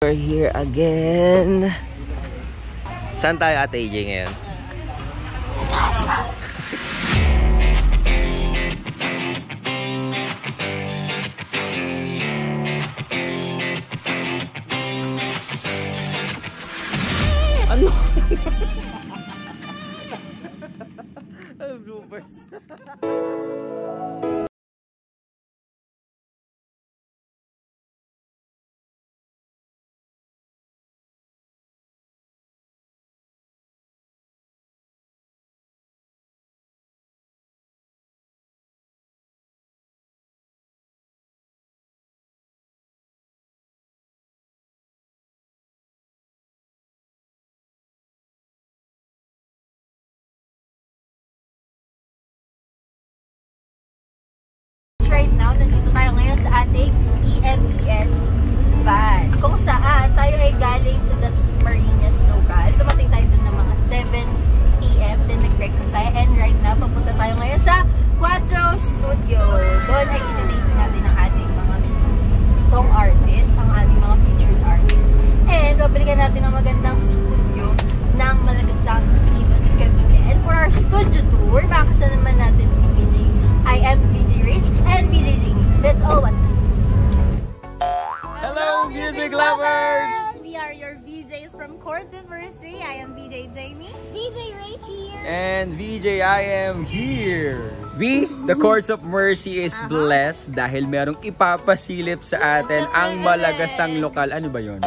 We're here again. Saan tayo, Ate AJ, ngayon? Sa ano? Ano bloopers? Right now, nandito tayo ngayon sa ating EMBS van. Kung saan tayo ay galing sa Dasmariñas local. Dumating tayo dun ng mga 7 AM. Then nag-breakfast tayo. And right now, papunta tayo ngayon sa Quattro Studio. Doon ay i-date natin ang ating mga song artist, ang ating mga featured artist. And babalikan natin ang magandang studio ng Malagasang Imus Cavite. And for our studio tour, makakasama natin si VJ. I am VJ Rich and VJ Jamie. Let's all watch this. Hello, music lovers! We are your VJs from Courts of Mercy. I am VJ Jamie. VJ Rach here. And VJ, I am here. We, the Courts of Mercy, is blessed dahil merong ipapasilip sa atin ang malagasang lokal. Ano ba yun?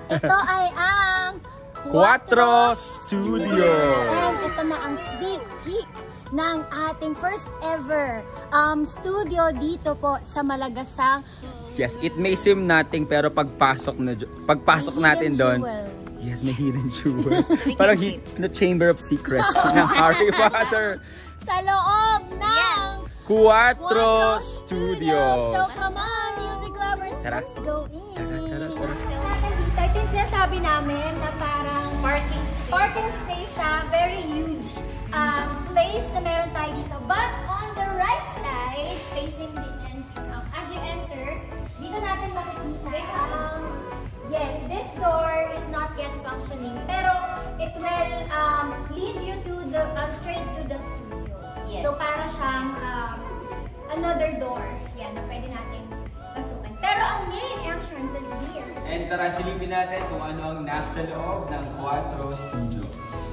Ito ay ang Quattro Studio. And ito na ang sneak peek ng ating first ever studio dito po sa Malagasang. Yes, it may seem nothing pero pagpasok natin doon, yes, may hidden jewel. Parang the Chamber of Secrets ng Harry Potter. Sa loob ng Quattro Studio. So come on, music lovers, Tara. let's go in. Tara. Ito yung sinasabi namin na parang parking space siya, very huge place na meron tayo dito. But on the right side, facing the end, as you enter, dito natin makikita yes, this door is not yet functioning, pero it will lead you to the straight to the studio. Yes. So para siyang another door, yan, na pwede natin pasukan. Pero ang main entrance is here. And tara, silipin natin kung ano ang nasa loob ng Quattro Studios.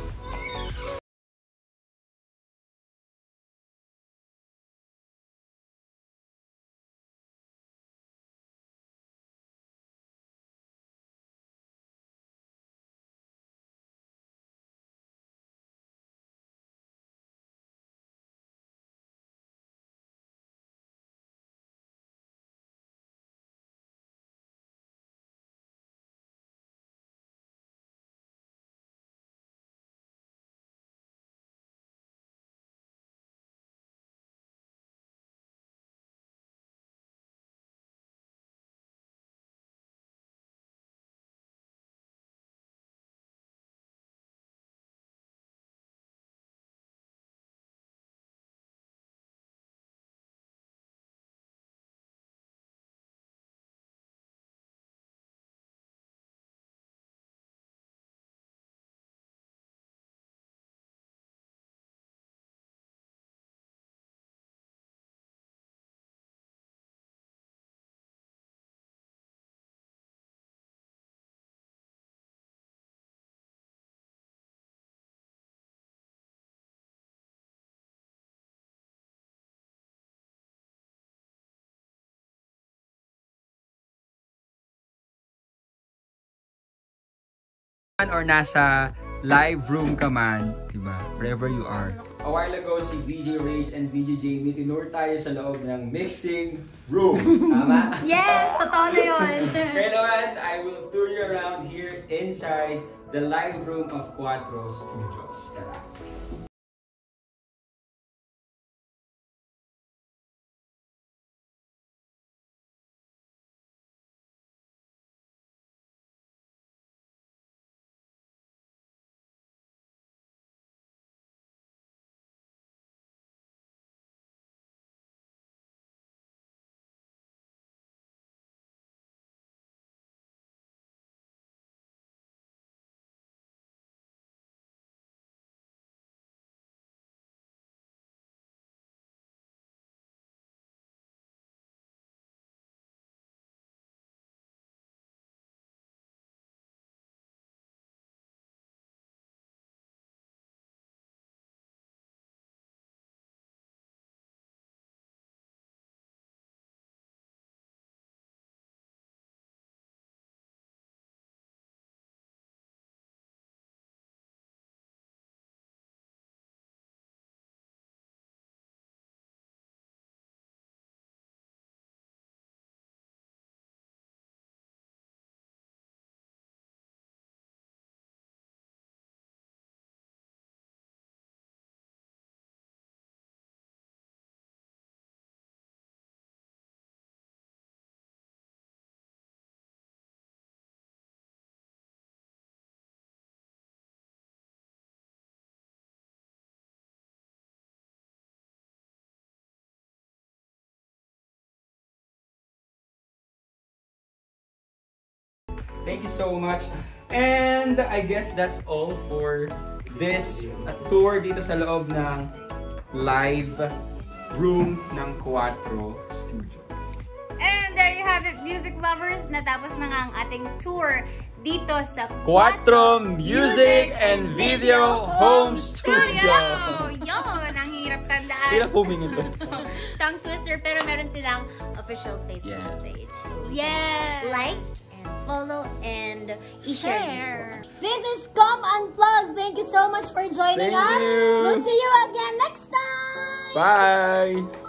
Or nasa live room ka man, diba? Wherever you are. A while ago, si VJ Rage and VJ Jamie, tinur tayo sa loob ng mixing room. Tama? Yes, totoo na yun. Kaya naman, I will tour you around here inside the live room of Quattro Studios. Tara. Thank you so much. And I guess that's all for this tour dito sa loob ng live room ng Quattro Studios. And there you have it, music lovers. Natapos na nga ang ating tour dito sa Quattro Music and Video Home Studio. Yun, ang hirap tandaan. Hirap humingi ito. Tongue twister, pero meron silang official Facebook page. Yes. Like, and follow, and share. This is Come Unplugged. Thank you so much for joining us. you. We'll see you again next time. Bye!